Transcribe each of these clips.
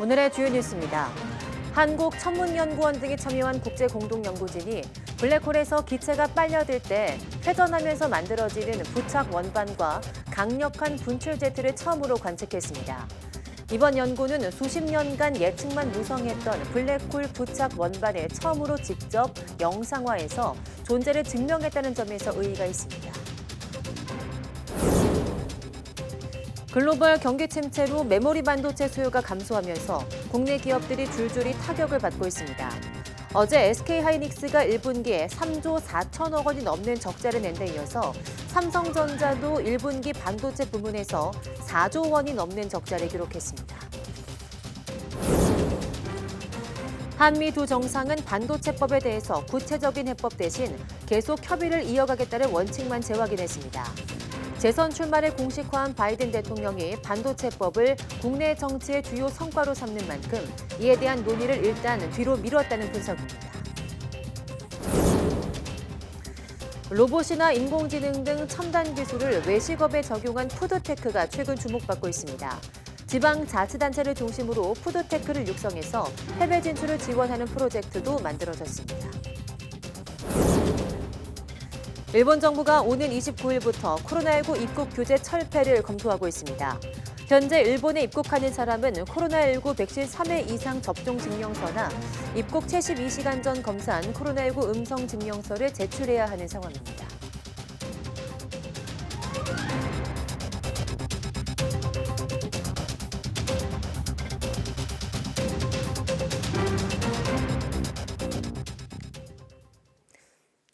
오늘의 주요 뉴스입니다. 한국천문연구원 등이 참여한 국제공동연구진이 블랙홀에서 기체가 빨려들 때 회전하면서 만들어지는 부착 원반과 강력한 분출 제트를 처음으로 관측했습니다. 이번 연구는 수십 년간 예측만 무성했던 블랙홀 부착 원반을 처음으로 직접 영상화해서 존재를 증명했다는 점에서 의의가 있습니다. 글로벌 경기 침체로 메모리 반도체 수요가 감소하면서 국내 기업들이 줄줄이 타격을 받고 있습니다. 어제 SK하이닉스가 1분기에 3조 4천억 원이 넘는 적자를 낸 데 이어서 삼성전자도 1분기 반도체 부문에서 4조 원이 넘는 적자를 기록했습니다. 한미 두 정상은 반도체법에 대해서 구체적인 해법 대신 계속 협의를 이어가겠다는 원칙만 재확인했습니다. 재선 출마를 공식화한 바이든 대통령이 반도체법을 국내 정치의 주요 성과로 삼는 만큼 이에 대한 논의를 일단 뒤로 미뤘다는 분석입니다. 로봇이나 인공지능 등 첨단 기술을 외식업에 적용한 푸드테크가 최근 주목받고 있습니다. 지방자치단체를 중심으로 푸드테크를 육성해서 해외 진출을 지원하는 프로젝트도 만들어졌습니다. 일본 정부가 오는 29일부터 코로나19 입국 규제 철폐를 검토하고 있습니다. 현재 일본에 입국하는 사람은 코로나19 백신 3회 이상 접종 증명서나 입국 72시간 전 검사한 코로나19 음성 증명서를 제출해야 하는 상황입니다.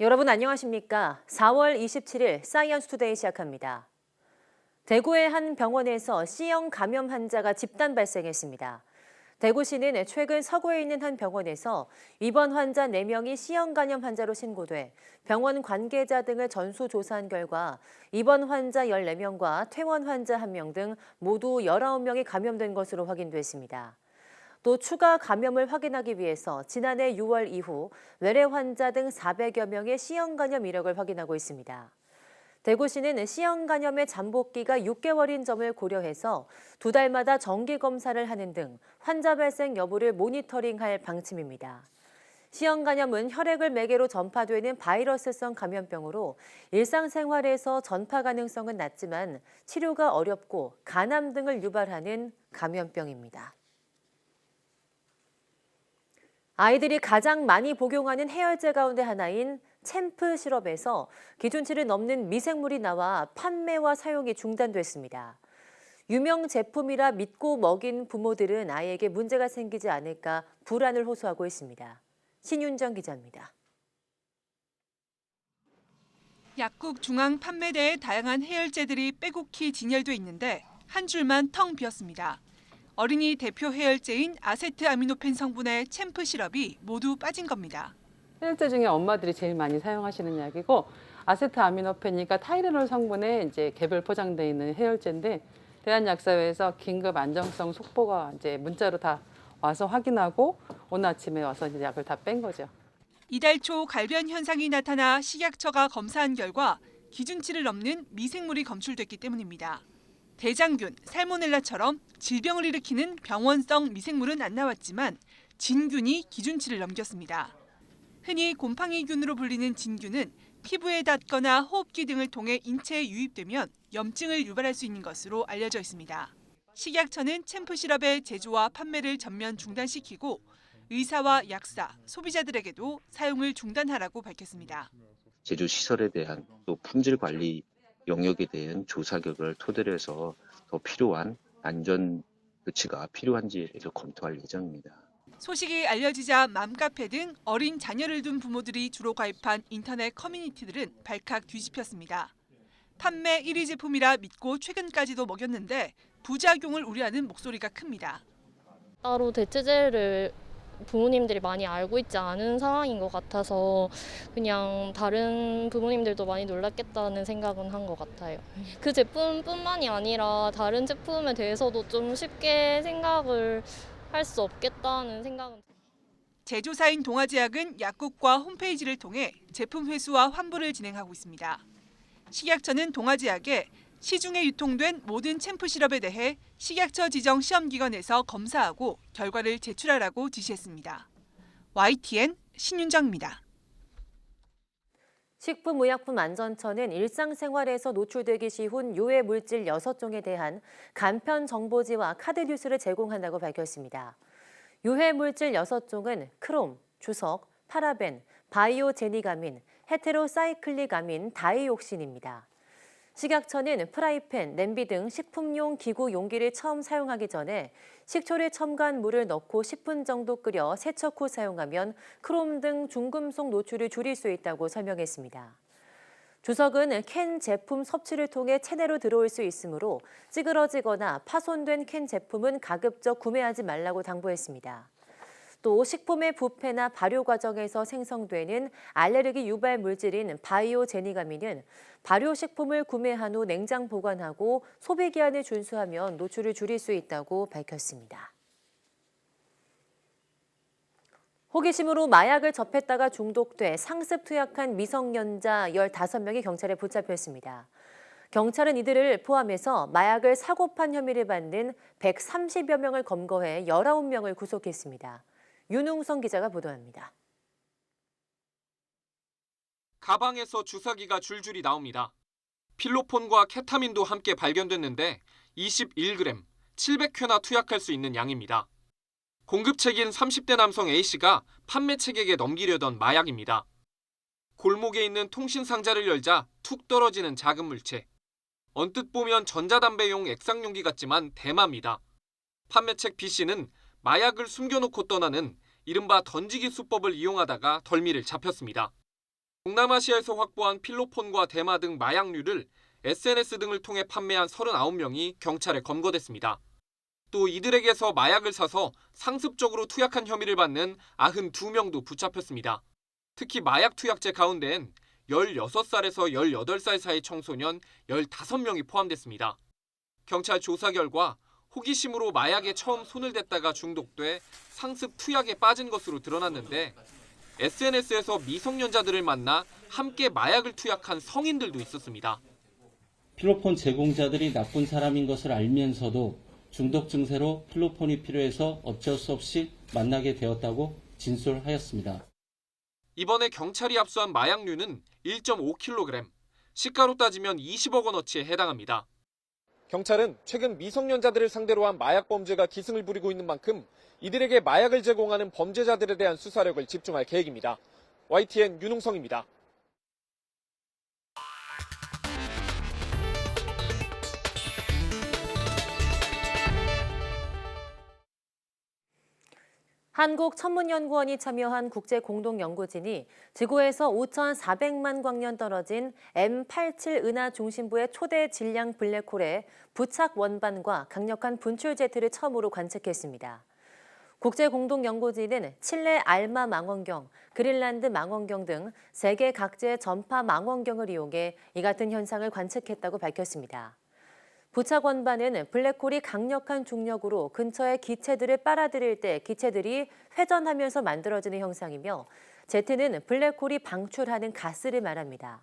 여러분 안녕하십니까? 4월 27일 사이언스 투데이 시작합니다. 대구의 한 병원에서 C형 감염 환자가 집단 발생했습니다. 대구시는 최근 서구에 있는 한 병원에서 입원 환자 4명이 C형 감염 환자로 신고돼 병원 관계자 등을 전수조사한 결과 입원 환자 14명과 퇴원 환자 1명 등 모두 19명이 감염된 것으로 확인됐습니다. 또 추가 감염을 확인하기 위해서 지난해 6월 이후 외래 환자 등 400여 명의 C형 감염 이력을 확인하고 있습니다. 대구시는 C형 감염의 잠복기가 6개월인 점을 고려해서 2달마다 정기 검사를 하는 등 환자 발생 여부를 모니터링할 방침입니다. C형 감염은 혈액을 매개로 전파되는 바이러스성 감염병으로 일상생활에서 전파 가능성은 낮지만 치료가 어렵고 간암 등을 유발하는 감염병입니다. 아이들이 가장 많이 복용하는 해열제 가운데 하나인 챔프 시럽에서 기준치를 넘는 미생물이 나와 판매와 사용이 중단됐습니다. 유명 제품이라 믿고 먹인 부모들은 아이에게 문제가 생기지 않을까 불안을 호소하고 있습니다. 신윤정 기자입니다. 약국 중앙 판매대에 다양한 해열제들이 빼곡히 진열돼 있는데 한 줄만 텅 비었습니다. 어린이 대표 해열제인 아세트아미노펜 성분의 챔프 시럽이 모두 빠진 겁니다. 해열제 중에 엄마들이 제일 많이 사용하시는 약이고 아세트아미노펜이니까 타이레놀 성분에 이제 개별 포장되어 있는 해열제인데 대한약사회에서 긴급 안정성 속보가 이제 문자로 다 와서 확인하고 오늘 아침에 와서 이제 약을 다 뺀 거죠. 이달 초 갈변 현상이 나타나 식약처가 검사한 결과 기준치를 넘는 미생물이 검출됐기 때문입니다. 대장균, 살모넬라처럼 질병을 일으키는 병원성 미생물은 안 나왔지만 진균이 기준치를 넘겼습니다. 흔히 곰팡이균으로 불리는 진균은 피부에 닿거나 호흡기 등을 통해 인체에 유입되면 염증을 유발할 수 있는 것으로 알려져 있습니다. 식약처는 챔프 시럽의 제조와 판매를 전면 중단시키고 의사와 약사, 소비자들에게도 사용을 중단하라고 밝혔습니다. 제조 시설에 대한 또 품질 관리 영역에 대한 조사 결과를 토대로 해서 더 필요한 안전 조치가 필요한지에 대해서 검토할 예정입니다. 소식이 알려지자 맘카페 등 어린 자녀를 둔 부모들이 주로 가입한 인터넷 커뮤니티들은 발칵 뒤집혔습니다. 판매 1위 제품이라 믿고 최근까지도 먹였는데 부작용을 우려하는 목소리가 큽니다. 따로 대체제를 부모님들이 많이 알고 있지 않은 상황인 것 같아서 그냥 다른 부모님들도 많이 놀랐겠다는 생각은 한 것 같아요. 그 제품뿐만이 아니라 다른 제품에 대해서도 좀 쉽게 생각을 할 수 없겠다는 생각은. 제조사인 동아제약은 약국과 홈페이지를 통해 제품 회수와 환불을 진행하고 있습니다. 식약처는 동아제약에 시중에 유통된 모든 챔프 시럽에 대해 식약처 지정 시험기관에서 검사하고 결과를 제출하라고 지시했습니다. YTN 신윤정입니다. 식품의약품안전처는 일상생활에서 노출되기 쉬운 유해 물질 6종에 대한 간편 정보지와 카드 뉴스를 제공한다고 밝혔습니다. 유해 물질 6종은 크롬, 주석, 파라벤, 바이오제니가민, 헤테로사이클릭아민, 다이옥신입니다. 식약처는 프라이팬, 냄비 등 식품용 기구 용기를 처음 사용하기 전에 식초를 첨가한 물을 넣고 10분 정도 끓여 세척 후 사용하면 크롬 등 중금속 노출을 줄일 수 있다고 설명했습니다. 주석은 캔 제품 섭취를 통해 체내로 들어올 수 있으므로 찌그러지거나 파손된 캔 제품은 가급적 구매하지 말라고 당부했습니다. 또 식품의 부패나 발효 과정에서 생성되는 알레르기 유발 물질인 바이오제니가민은 발효식품을 구매한 후 냉장 보관하고 소비기한을 준수하면 노출을 줄일 수 있다고 밝혔습니다. 호기심으로 마약을 접했다가 중독돼 상습 투약한 미성년자 15명이 경찰에 붙잡혔습니다. 경찰은 이들을 포함해서 마약을 사고 판 혐의를 받는 130여 명을 검거해 19명을 구속했습니다. 윤웅성 기자가 보도합니다. 가방에서 주사기가 줄줄이 나옵니다. 필로폰과 케타민도 함께 발견됐는데 21g, 700회나 투약할 수 있는 양입니다. 공급책인 30대 남성 A씨가 판매책에게 넘기려던 마약입니다. 골목에 있는 통신 상자를 열자 툭 떨어지는 작은 물체. 언뜻 보면 전자담배용 액상용기 같지만 대마입니다. 판매책 B씨는 마약을 숨겨놓고 떠나는 이른바 던지기 수법을 이용하다가 덜미를 잡혔습니다. 동남아시아에서 확보한 필로폰과 대마 등 마약류를 SNS 등을 통해 판매한 39명이 경찰에 검거됐습니다. 또 이들에게서 마약을 사서 상습적으로 투약한 혐의를 받는 92명도 붙잡혔습니다. 특히 마약 투약자 가운데엔 16살에서 18살 사이 청소년 15명이 포함됐습니다. 경찰 조사 결과 호기심으로 마약에 처음 손을 댔다가 중독돼 상습 투약에 빠진 것으로 드러났는데 SNS에서 미성년자들을 만나 함께 마약을 투약한 성인들도 있었습니다. 필로폰 제공자들이 나쁜 사람인 것을 알면서도 중독 증세로 필로폰이 필요해서 어쩔 수 없이 만나게 되었다고 진술하였습니다. 이번에 경찰이 압수한 마약류는 1.5kg, 시가로 따지면 20억 원어치에 해당합니다. 경찰은 최근 미성년자들을 상대로 한 마약 범죄가 기승을 부리고 있는 만큼 이들에게 마약을 제공하는 범죄자들에 대한 수사력을 집중할 계획입니다. YTN 윤웅성입니다. 한국천문연구원이 참여한 국제공동연구진이 지구에서 5,400만 광년 떨어진 M87 은하 중심부의 초대 질량 블랙홀의 부착 원반과 강력한 분출 제트를 처음으로 관측했습니다. 국제공동연구진은 칠레 알마 망원경, 그린란드 망원경 등 세계 각지의 전파 망원경을 이용해 이 같은 현상을 관측했다고 밝혔습니다. 부착 원반은 블랙홀이 강력한 중력으로 근처의 기체들을 빨아들일 때 기체들이 회전하면서 만들어지는 형상이며 제트는 블랙홀이 방출하는 가스를 말합니다.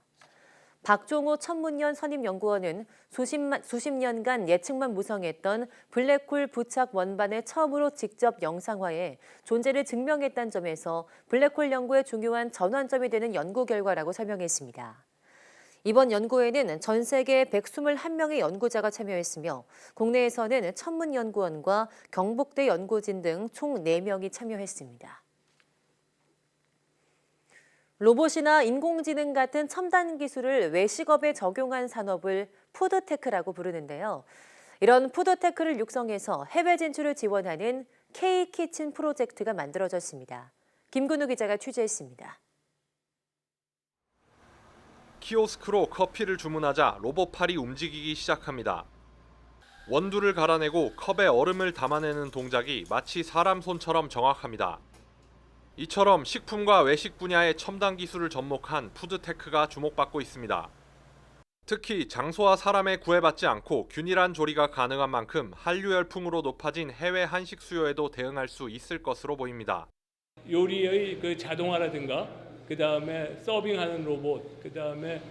박종호 천문연 선임연구원은 수십 년간 예측만 무성했던 블랙홀 부착 원반을 처음으로 직접 영상화해 존재를 증명했다는 점에서 블랙홀 연구에 중요한 전환점이 되는 연구 결과라고 설명했습니다. 이번 연구에는 전 세계 121명의 연구자가 참여했으며 국내에서는 천문연구원과 경북대 연구진 등 총 4명이 참여했습니다. 로봇이나 인공지능 같은 첨단 기술을 외식업에 적용한 산업을 푸드테크라고 부르는데요. 이런 푸드테크를 육성해서 해외 진출을 지원하는 K키친 프로젝트가 만들어졌습니다. 김근우 기자가 취재했습니다. 키오스크로 커피를 주문하자 로봇팔이 움직이기 시작합니다. 원두를 갈아내고 컵에 얼음을 담아내는 동작이 마치 사람 손처럼 정확합니다. 이처럼 식품과 외식 분야의 첨단 기술을 접목한 푸드테크가 주목받고 있습니다. 특히 장소와 사람에 구애받지 않고 균일한 조리가 가능한 만큼 한류 열풍으로 높아진 해외 한식 수요에도 대응할 수 있을 것으로 보입니다. 요리의 그 자동화라든가 그다음에 서빙하는 로봇, 그다음에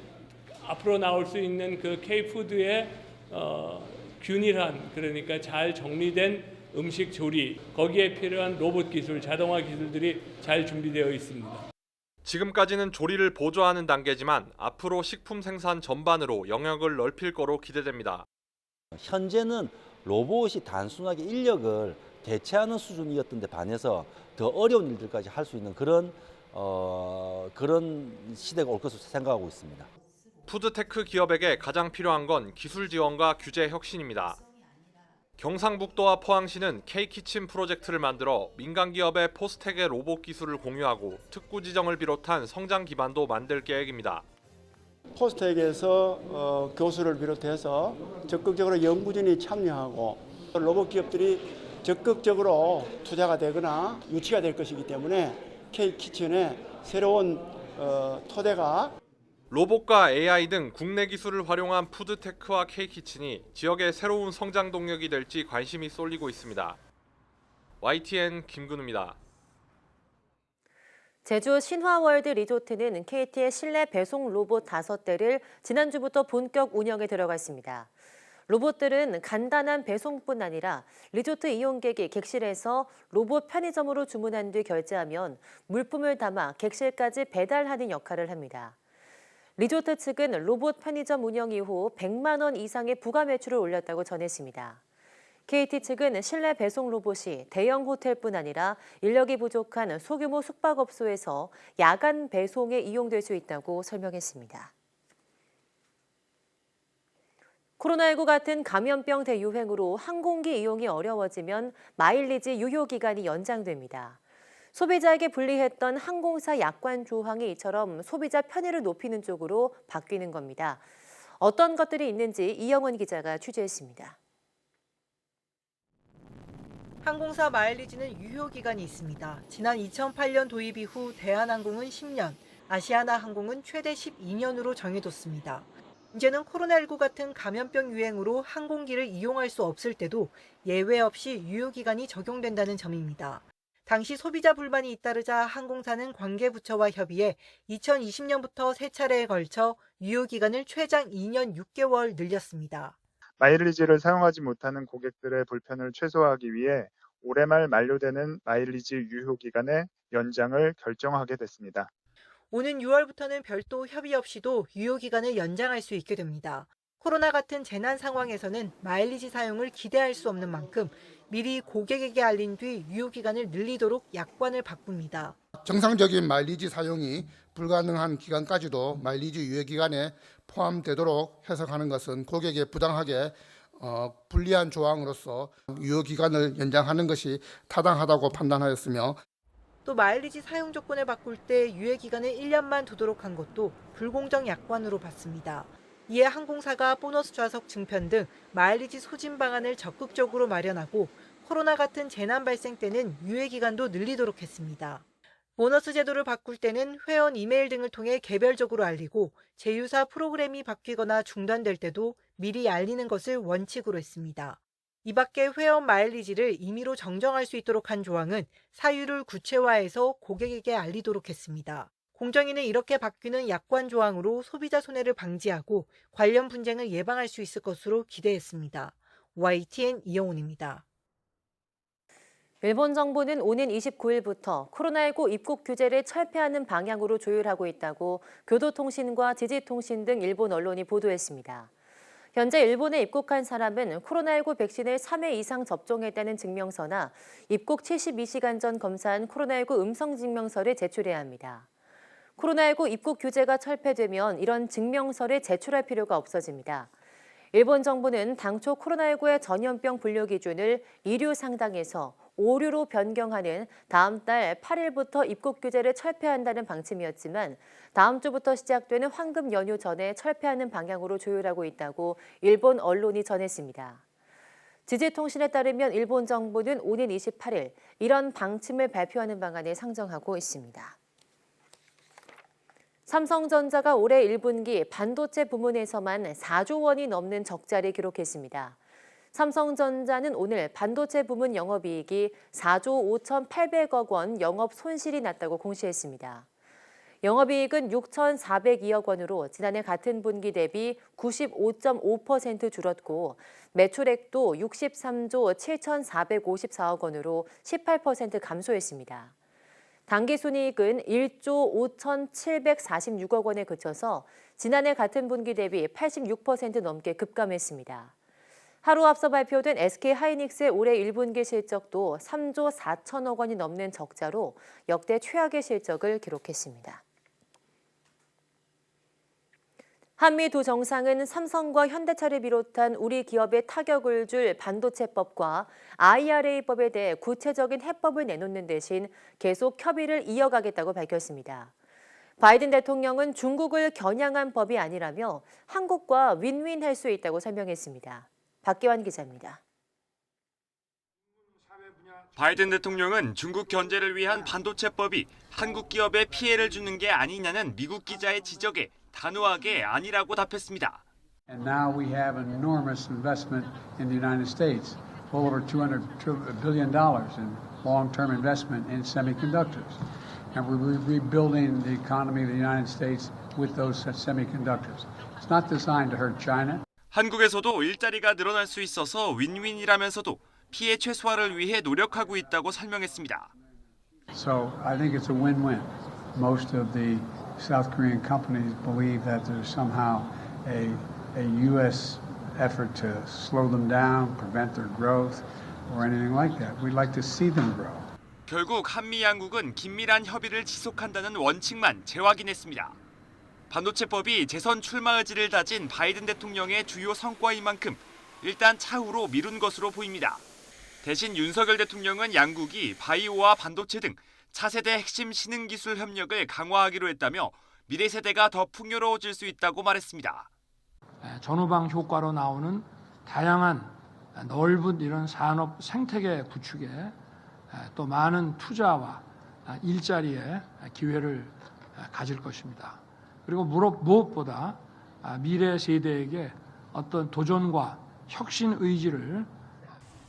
앞으로 나올 수 있는 그 K푸드의 균일한, 그러니까 잘 정리된 음식 조리, 거기에 필요한 로봇 기술, 자동화 기술들이 잘 준비되어 있습니다. 지금까지는 조리를 보조하는 단계지만 앞으로 식품 생산 전반으로 영역을 넓힐 거로 기대됩니다. 현재는 로봇이 단순하게 인력을 대체하는 수준이었던 데 반해서 더 어려운 일들까지 할 수 있는 그런 시대가 올 것으로 생각하고 있습니다. 푸드테크 기업에게 가장 필요한 건 기술 지원과 규제 혁신입니다. 경상북도와 포항시는 K키친 프로젝트를 만들어 민간 기업의 포스텍의 로봇 기술을 공유하고 특구 지정을 비롯한 성장 기반도 만들 계획입니다. 포스텍에서 교수를 비롯해서 적극적으로 연구진이 참여하고 로봇 기업들이 적극적으로 투자가 되거나 유치가 될 것이기 때문에 K키친의 새로운 토대가 로봇과 AI 등 국내 기술을 활용한 푸드테크와 K키친이 지역의 새로운 성장 동력이 될지 관심이 쏠리고 있습니다. YTN 김근우입니다. 제주 신화월드 리조트는 KT의 실내 배송 로봇 5대를 지난주부터 본격 운영에 들어갔습니다. 로봇들은 간단한 배송뿐 아니라 리조트 이용객이 객실에서 로봇 편의점으로 주문한 뒤 결제하면 물품을 담아 객실까지 배달하는 역할을 합니다. 리조트 측은 로봇 편의점 운영 이후 100만 원 이상의 부가 매출을 올렸다고 전했습니다. KT 측은 실내 배송 로봇이 대형 호텔뿐 아니라 인력이 부족한 소규모 숙박업소에서 야간 배송에 이용될 수 있다고 설명했습니다. 코로나19 같은 감염병 대유행으로 항공기 이용이 어려워지면 마일리지 유효기간이 연장됩니다. 소비자에게 불리했던 항공사 약관 조항이 이처럼 소비자 편의를 높이는 쪽으로 바뀌는 겁니다. 어떤 것들이 있는지 이영원 기자가 취재했습니다. 항공사 마일리지는 유효기간이 있습니다. 지난 2008년 도입 이후 대한항공은 10년, 아시아나항공은 최대 12년으로 정해뒀습니다. 이제는 코로나19 같은 감염병 유행으로 항공기를 이용할 수 없을 때도 예외 없이 유효기간이 적용된다는 점입니다. 당시 소비자 불만이 잇따르자 항공사는 관계부처와 협의해 2020년부터 3차례에 걸쳐 유효기간을 최장 2년 6개월 늘렸습니다. 마일리지를 사용하지 못하는 고객들의 불편을 최소화하기 위해 올해 말 만료되는 마일리지 유효기간의 연장을 결정하게 됐습니다. 오는 6월부터는 별도 협의 없이도 유효기간을 연장할 수 있게 됩니다. 코로나 같은 재난 상황에서는 마일리지 사용을 기대할 수 없는 만큼 미리 고객에게 알린 뒤 유효기간을 늘리도록 약관을 바꿉니다. 정상적인 마일리지 사용이 불가능한 기간까지도 마일리지 유효기간에 포함되도록 해석하는 것은 고객에 부당하게 불리한 조항으로서 유효기간을 연장하는 것이 타당하다고 판단하였으며 또 마일리지 사용 조건을 바꿀 때 유예기간을 1년만 두도록 한 것도 불공정 약관으로 봤습니다. 이에 항공사가 보너스 좌석 증편 등 마일리지 소진 방안을 적극적으로 마련하고 코로나 같은 재난 발생 때는 유예기간도 늘리도록 했습니다. 보너스 제도를 바꿀 때는 회원 이메일 등을 통해 개별적으로 알리고 제휴사 프로그램이 바뀌거나 중단될 때도 미리 알리는 것을 원칙으로 했습니다. 이 밖에 회원 마일리지를 임의로 정정할 수 있도록 한 조항은 사유를 구체화해서 고객에게 알리도록 했습니다. 공정위는 이렇게 바뀌는 약관 조항으로 소비자 손해를 방지하고 관련 분쟁을 예방할 수 있을 것으로 기대했습니다. YTN 이영훈입니다. 일본 정부는 오는 29일부터 코로나19 입국 규제를 철폐하는 방향으로 조율하고 있다고 교도통신과 지지통신 등 일본 언론이 보도했습니다. 현재 일본에 입국한 사람은 코로나19 백신을 3회 이상 접종했다는 증명서나 입국 72시간 전 검사한 코로나19 음성 증명서를 제출해야 합니다. 코로나19 입국 규제가 철폐되면 이런 증명서를 제출할 필요가 없어집니다. 일본 정부는 당초 코로나19의 전염병 분류 기준을 2류 상당에서 5류로 변경하는 다음 달 8일부터 입국 규제를 철폐한다는 방침이었지만 다음 주부터 시작되는 황금 연휴 전에 철폐하는 방향으로 조율하고 있다고 일본 언론이 전했습니다. 지지통신에 따르면 일본 정부는 오는 28일 이런 방침을 발표하는 방안을 상정하고 있습니다. 삼성전자가 올해 1분기 반도체 부문에서만 4조 원이 넘는 적자를 기록했습니다. 삼성전자는 오늘 반도체 부문 영업이익이 4조 5,800억 원 영업 손실이 났다고 공시했습니다. 영업이익은 6,402억 원으로 지난해 같은 분기 대비 95.5% 줄었고 매출액도 63조 7,454억 원으로 18% 감소했습니다. 당기순이익은 1조 5,746억 원에 그쳐서 지난해 같은 분기 대비 86% 넘게 급감했습니다. 하루 앞서 발표된 SK하이닉스의 올해 1분기 실적도 3조 4천억 원이 넘는 적자로 역대 최악의 실적을 기록했습니다. 한미 두 정상은 삼성과 현대차를 비롯한 우리 기업에 타격을 줄 반도체법과 IRA법에 대해 구체적인 해법을 내놓는 대신 계속 협의를 이어가겠다고 밝혔습니다. 바이든 대통령은 중국을 겨냥한 법이 아니라며 한국과 윈윈할 수 있다고 설명했습니다. 박기환 기자입니다. 바이든 대통령은 중국 견제를 위한 반도체법이 한국 기업에 피해를 주는 게 아니냐는 미국 기자의 지적에 단호하게 아니라고 답했습니다. And now we have an enormous investment in the United States, well over $200 billion in long-term investment in semiconductors. And we're rebuilding the economy of the United States with those semiconductors. It's not designed to hurt China. 한국에서도 일자리가 늘어날 수 있어서 윈윈이라면서도 피해 최소화를 위해 노력하고 있다고 설명했습니다. So I think it's a win-win. Most of the South Korean companies believe that there's somehow a U.S. effort to slow them down, prevent their growth, or anything like that. We'd like to see them grow. 결국 한미 양국은 긴밀한 협의를 지속한다는 원칙만 재확인했습니다. 반도체법이 재선 출마 의지를 다진 바이든 대통령의 주요 성과인 만큼 일단 차후로 미룬 것으로 보입니다. 대신 윤석열 대통령은 양국이 바이오와 반도체 등 차세대 핵심 신흥기술 협력을 강화하기로 했다며 미래 세대가 더 풍요로워질 수 있다고 말했습니다. 전후방 효과로 나오는 다양한 넓은 이런 산업 생태계 구축에 또 많은 투자와 일자리의 기회를 가질 것입니다. 그리고 무엇보다 미래 세대에게 어떤 도전과 혁신 의지를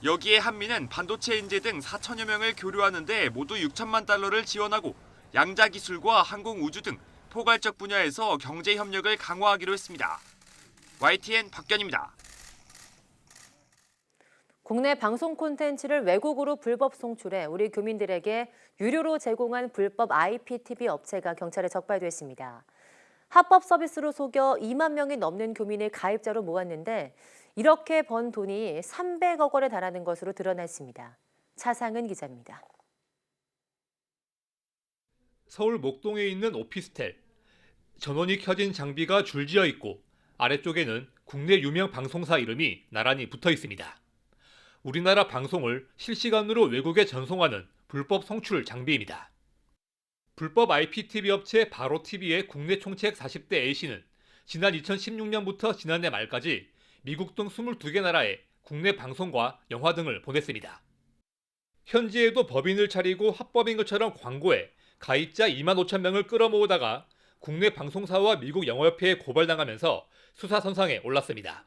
여기에 한미는 반도체 인재 등 4천여 명을 교류하는 데 모두 6천만 달러를 지원하고 양자 기술과 항공 우주 등 포괄적 분야에서 경제 협력을 강화하기로 했습니다. YTN 박견입니다. 국내 방송 콘텐츠를 외국으로 불법 송출해 우리 교민들에게 유료로 제공한 불법 IPTV 업체가 경찰에 적발됐습니다. 합법 서비스로 속여 2만 명이 넘는 교민을 가입자로 모았는데 이렇게 번 돈이 300억 원에 달하는 것으로 드러났습니다. 차상은 기자입니다. 서울 목동에 있는 오피스텔. 전원이 켜진 장비가 줄지어 있고 아래쪽에는 국내 유명 방송사 이름이 나란히 붙어 있습니다. 우리나라 방송을 실시간으로 외국에 전송하는 불법 송출 장비입니다. 불법 IPTV 업체 바로TV의 국내 총책 40대 A씨는 지난 2016년부터 지난해 말까지 미국 등 22개 나라에 국내 방송과 영화 등을 보냈습니다. 현지에도 법인을 차리고 합법인 것처럼 광고해 가입자 2만 5천 명을 끌어모으다가 국내 방송사와 미국 영화협회에 고발당하면서 수사선상에 올랐습니다.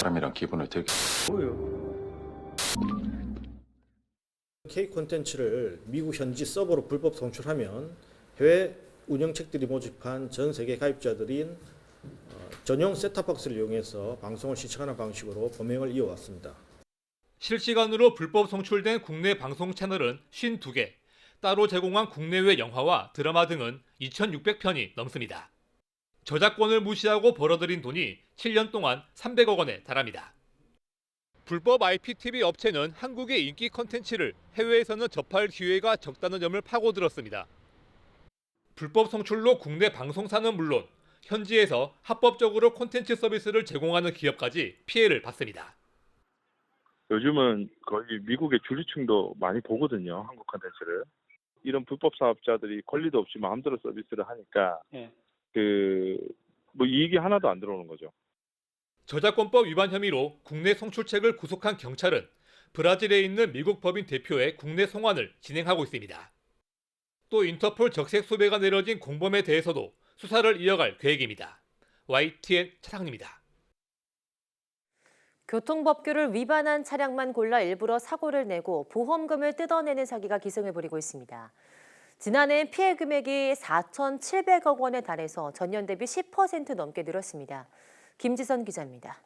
사람이랑 기분을 되게 K 콘텐츠를 미국 현지 서버로 불법 송출하면 해외 운영책들이 모집한 전 세계 가입자들인 전용 셋탑박스를 이용해서 방송을 시청하는 방식으로 범행을 이어왔습니다. 실시간으로 불법 송출된 국내 방송 채널은 52개, 따로 제공한 국내외 영화와 드라마 등은 2,600편이 넘습니다. 저작권을 무시하고 벌어들인 돈이 7년 동안 300억 원에 달합니다. 불법 IPTV 업체는 한국의 인기 콘텐츠를 해외에서는 접할 기회가 적다는 점을 파고들었습니다. 불법 송출로 국내 방송사는 물론 현지에서 합법적으로 콘텐츠 서비스를 제공하는 기업까지 피해를 봤습니다. 요즘은 거의 미국의 주류층도 많이 보거든요, 한국 콘텐츠를. 이런 불법 사업자들이 권리도 없이 마음대로 서비스를 하니까 이익이 하나도 안 들어오는 거죠. 저작권법 위반 혐의로 국내 송출책을 구속한 경찰은 브라질에 있는 미국 법인 대표의 국내 송환을 진행하고 있습니다. 또 인터폴 적색 수배가 내려진 공범에 대해서도 수사를 이어갈 계획입니다. YTN 차상입니다. 교통법규를 위반한 차량만 골라 일부러 사고를 내고 보험금을 뜯어내는 사기가 기승을 부리고 있습니다. 지난해 피해 금액이 4,700억 원에 달해서 전년 대비 10% 넘게 늘었습니다. 김지선 기자입니다.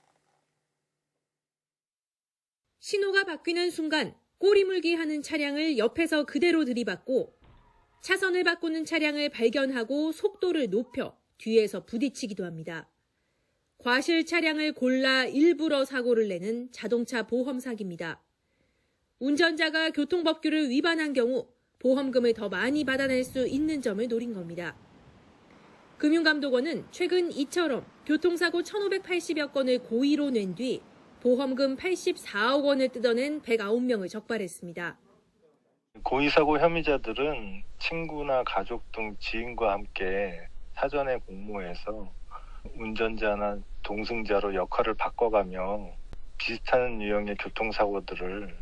신호가 바뀌는 순간 꼬리물기 하는 차량을 옆에서 그대로 들이받고 차선을 바꾸는 차량을 발견하고 속도를 높여 뒤에서 부딪히기도 합니다. 과실 차량을 골라 일부러 사고를 내는 자동차 보험 사기입니다. 운전자가 교통법규를 위반한 경우 보험금을 더 많이 받아낼 수 있는 점을 노린 겁니다. 금융감독원은 최근 이처럼 교통사고 1,580여 건을 고의로 낸 뒤 보험금 84억 원을 뜯어낸 109명을 적발했습니다. 고의사고 혐의자들은 친구나 가족 등 지인과 함께 사전에 공모해서 운전자나 동승자로 역할을 바꿔가며 비슷한 유형의 교통사고들을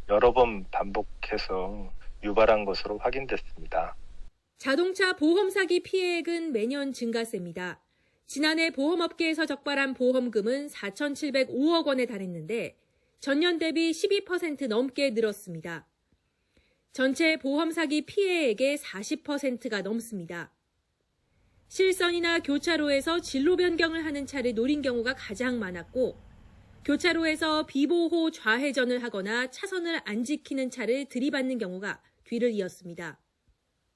여러 번 반복해서 유발한 것으로 확인됐습니다. 자동차 보험 사기 피해액은 매년 증가세입니다. 지난해 보험업계에서 적발한 보험금은 4,705억 원에 달했는데 전년 대비 12% 넘게 늘었습니다. 전체 보험 사기 피해액의 40%가 넘습니다. 실선이나 교차로에서 진로 변경을 하는 차를 노린 경우가 가장 많았고 교차로에서 비보호 좌회전을 하거나 차선을 안 지키는 차를 들이받는 경우가 뒤를 이었습니다.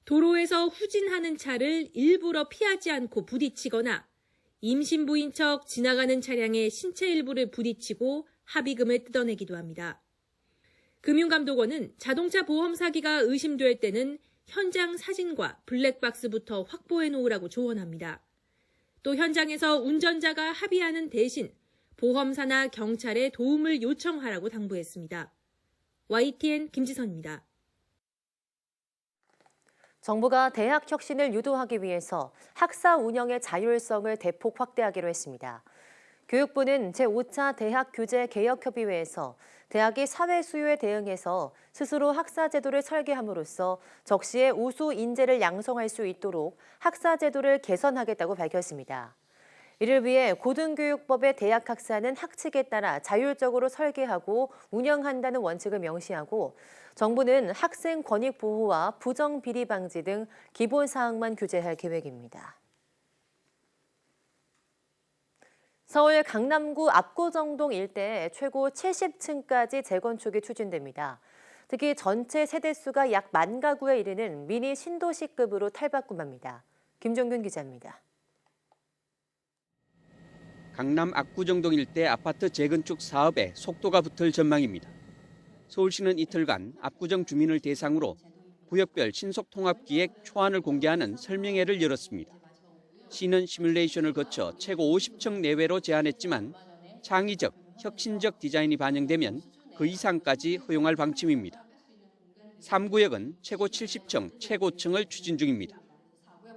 도로에서 후진하는 차를 일부러 피하지 않고 부딪히거나 임신부인 척 지나가는 차량의 신체 일부를 부딪히고 합의금을 뜯어내기도 합니다. 금융감독원은 자동차 보험 사기가 의심될 때는 현장 사진과 블랙박스부터 확보해 놓으라고 조언합니다. 또 현장에서 운전자가 합의하는 대신 보험사나 경찰에 도움을 요청하라고 당부했습니다. YTN 김지선입니다. 정부가 대학 혁신을 유도하기 위해서 학사 운영의 자율성을 대폭 확대하기로 했습니다. 교육부는 제5차 대학 규제 개혁협의회에서 대학이 사회 수요에 대응해서 스스로 학사 제도를 설계함으로써 적시에 우수 인재를 양성할 수 있도록 학사 제도를 개선하겠다고 밝혔습니다. 이를 위해 고등교육법의 대학 학사는 학칙에 따라 자율적으로 설계하고 운영한다는 원칙을 명시하고 정부는 학생 권익 보호와 부정 비리 방지 등 기본 사항만 규제할 계획입니다. 서울 강남구 압구정동 일대에 최고 70층까지 재건축이 추진됩니다. 특히 전체 세대수가 약 10,000가구에 이르는 미니 신도시급으로 탈바꿈합니다. 김종균 기자입니다. 강남 압구정동 일대 아파트 재건축 사업에 속도가 붙을 전망입니다. 서울시는 이틀간 압구정 주민을 대상으로 구역별 신속통합기획 초안을 공개하는 설명회를 열었습니다. 시는 시뮬레이션을 거쳐 최고 50층 내외로 제한했지만 창의적, 혁신적 디자인이 반영되면 그 이상까지 허용할 방침입니다. 3구역은 최고 70층, 최고층을 추진 중입니다.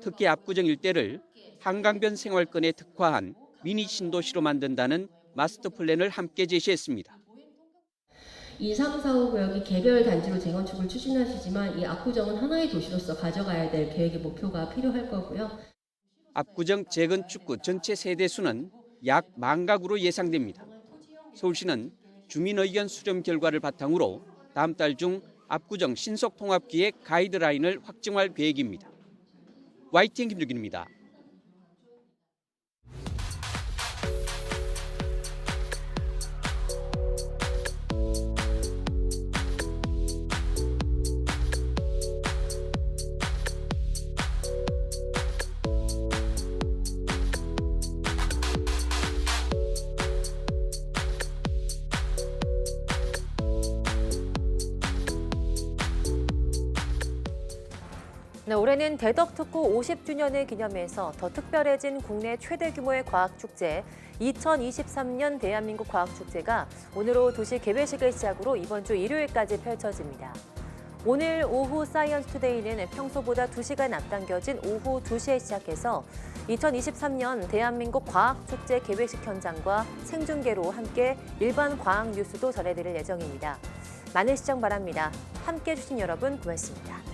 특히 압구정 일대를 한강변 생활권에 특화한 미니 신도시로 만든다는 마스터 플랜을 함께 제시했습니다. 이 3, 4, 5구역이 개별 단지로 재건축을 추진하시지만 이 압구정은 하나의 도시로서 가져가야 될 계획의 목표가 필요할 거고요. 압구정 재건축구 전체 세대수는 약 10,000가구로 예상됩니다. 서울시는 주민 의견 수렴 결과를 바탕으로 다음 달 중 압구정 신속통합기획 가이드라인을 확정할 계획입니다. YTN 김종균입니다. 네, 올해는 대덕특구 50주년을 기념해서 더 특별해진 국내 최대 규모의 과학축제 2023년 대한민국 과학축제가 오늘 오후 2시 개회식을 시작으로 이번 주 일요일까지 펼쳐집니다. 오늘 오후 사이언스 투데이는 평소보다 2시간 앞당겨진 오후 2시에 시작해서 2023년 대한민국 과학축제 개회식 현장과 생중계로 함께 일반 과학 뉴스도 전해드릴 예정입니다. 많은 시청 바랍니다. 함께해 주신 여러분 고맙습니다.